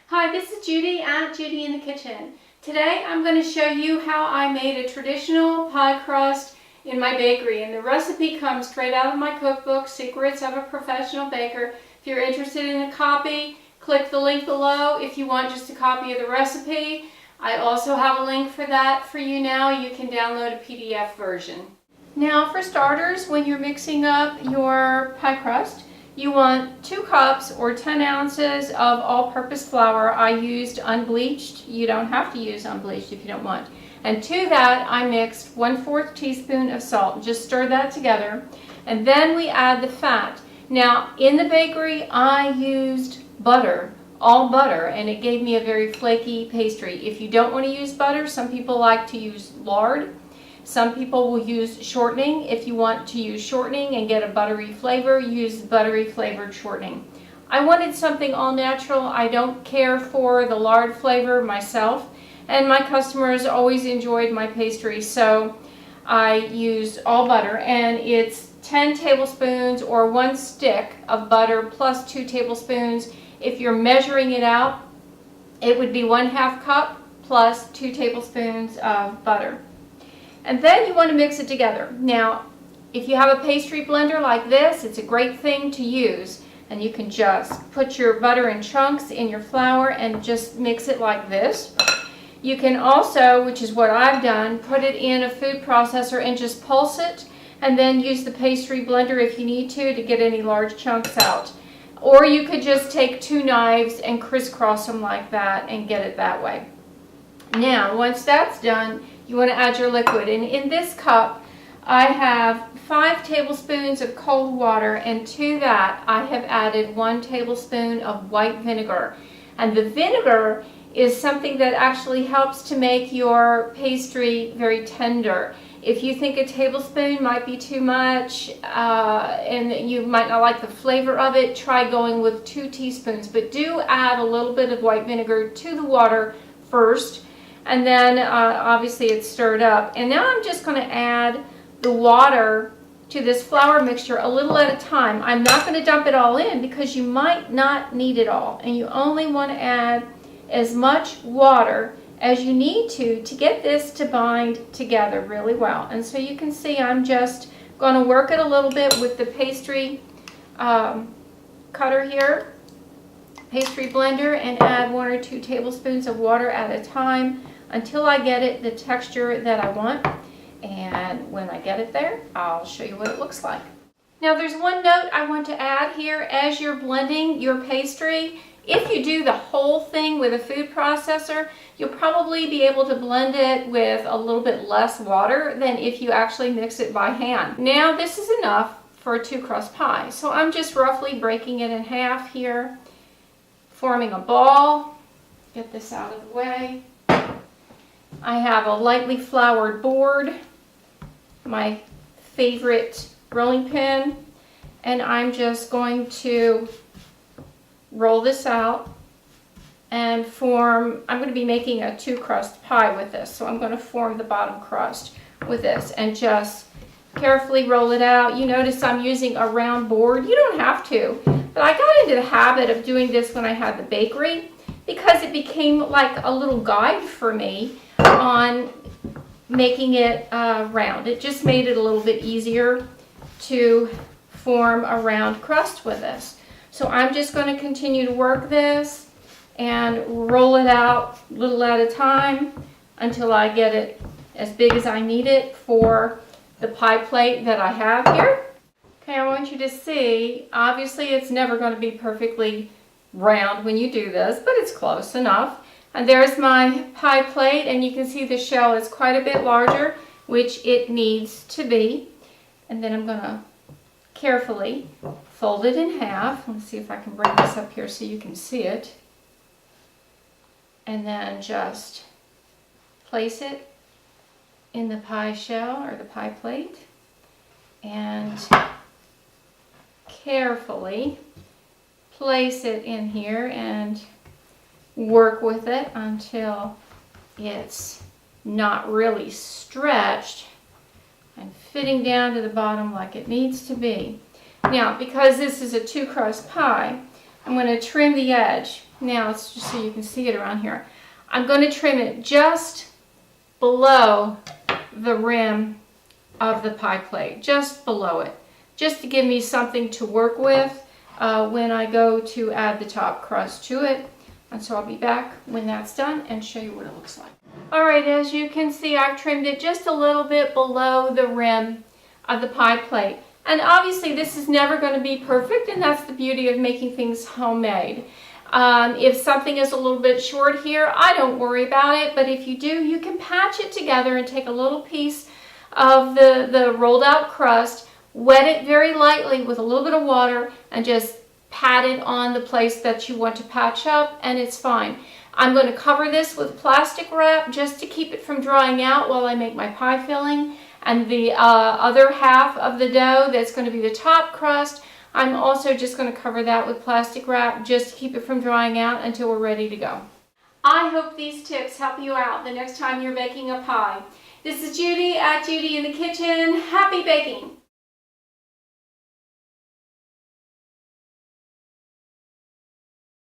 Hi, this is Judy at Judy in the Kitchen. Today I'm going to show you how I made a traditional pie crust in my bakery, and the recipe comes straight out of my cookbook, Secrets of a Professional Baker. If you're interested in a copy, click the link below if you want just a copy of the recipe. I also have a link for that for you now. You can download a PDF version. Now for starters, when you're mixing up your pie crust, you want 2 cups or 10 ounces of all-purpose flour. I used unbleached. You don't have to use unbleached if you don't want. And to that, I mixed 1/4 teaspoon of salt. Just stir that together. And then we add the fat. Now, in the bakery, I used butter, all butter, and it gave me a very flaky pastry. If you don't want to use butter, some people like to use lard. Some people will use shortening. If you want to use shortening and get a buttery flavor, use buttery flavored shortening. I wanted something all natural. I don't care for the lard flavor myself, and my customers always enjoyed my pastry, so I used all butter, and it's 10 tablespoons or 1 stick of butter plus 2 tablespoons. If you're measuring it out, it would be 1/2 cup plus 2 tablespoons of butter. And then you want to mix it together. Now, if you have a pastry blender like this, it's a great thing to use. And you can just put your butter in chunks in your flour and just mix it like this. You can also, which is what I've done, put it in a food processor and just pulse it, and then use the pastry blender if you need to get any large chunks out. Or you could just take 2 knives and crisscross them like that and get it that way. Now, once that's done, you want to add your liquid. And in this cup, I have 5 tablespoons of cold water, and to that, I have added 1 tablespoon of white vinegar. And the vinegar is something that actually helps to make your pastry very tender. If you think a tablespoon might be too much and you might not like the flavor of it, try going with 2 teaspoons. But do add a little bit of white vinegar to the water first. And then obviously it's stirred up. And now I'm just going to add the water to this flour mixture a little at a time. I'm not going to dump it all in because you might not need it all. And you only want to add as much water as you need to get this to bind together really well. And so you can see I'm just going to work it a little bit with the pastry cutter here, pastry blender, and add 1 or 2 tablespoons of water at a time until I get it the texture that I want. And when I get it there, I'll show you what it looks like. Now there's one note I want to add here as you're blending your pastry. If you do the whole thing with a food processor, you'll probably be able to blend it with a little bit less water than if you actually mix it by hand. Now this is enough for a 2-crust pie. So I'm just roughly breaking it in half here, forming a ball. Get this out of the way. I have a lightly floured board, my favorite rolling pin, and I'm just going to roll this out and form, I'm going to be making a 2-crust pie with this, so I'm going to form the bottom crust with this and just carefully roll it out. You notice I'm using a round board. You don't have to, but I got into the habit of doing this when I had the bakery because it became like a little guide for me on making it round. It just made it a little bit easier to form a round crust with this. So I'm just going to continue to work this and roll it out a little at a time until I get it as big as I need it for the pie plate that I have here. Okay, I want you to see, obviously it's never going to be perfectly round when you do this, but it's close enough. And there's my pie plate, and you can see the shell is quite a bit larger, which it needs to be. And then I'm going to carefully fold it in half. Let's see if I can bring this up here so you can see it. And then just place it in the pie shell or the pie plate. And carefully place it in here and work with it until it's not really stretched and fitting down to the bottom like it needs to be. Now, because this is a 2-crust pie, I'm going to trim the edge. Now, let's just so you can see it around here. I'm going to trim it just below the rim of the pie plate, just below it, just to give me something to work with when I go to add the top crust to it. And so I'll be back when that's done and show you what it looks like. Alright, as you can see, I've trimmed it just a little bit below the rim of the pie plate. And obviously this is never going to be perfect, and that's the beauty of making things homemade. If something is a little bit short here, I don't worry about it, but if you do, you can patch it together and take a little piece of the rolled out crust, wet it very lightly with a little bit of water, and just pat it on the place that you want to patch up, and it's fine. I'm going to cover this with plastic wrap just to keep it from drying out while I make my pie filling. And the other half of the dough that's going to be the top crust, I'm also just going to cover that with plastic wrap just to keep it from drying out until we're ready to go. I hope these tips help you out the next time you're baking a pie. This is Judy at Judy in the Kitchen. Happy baking!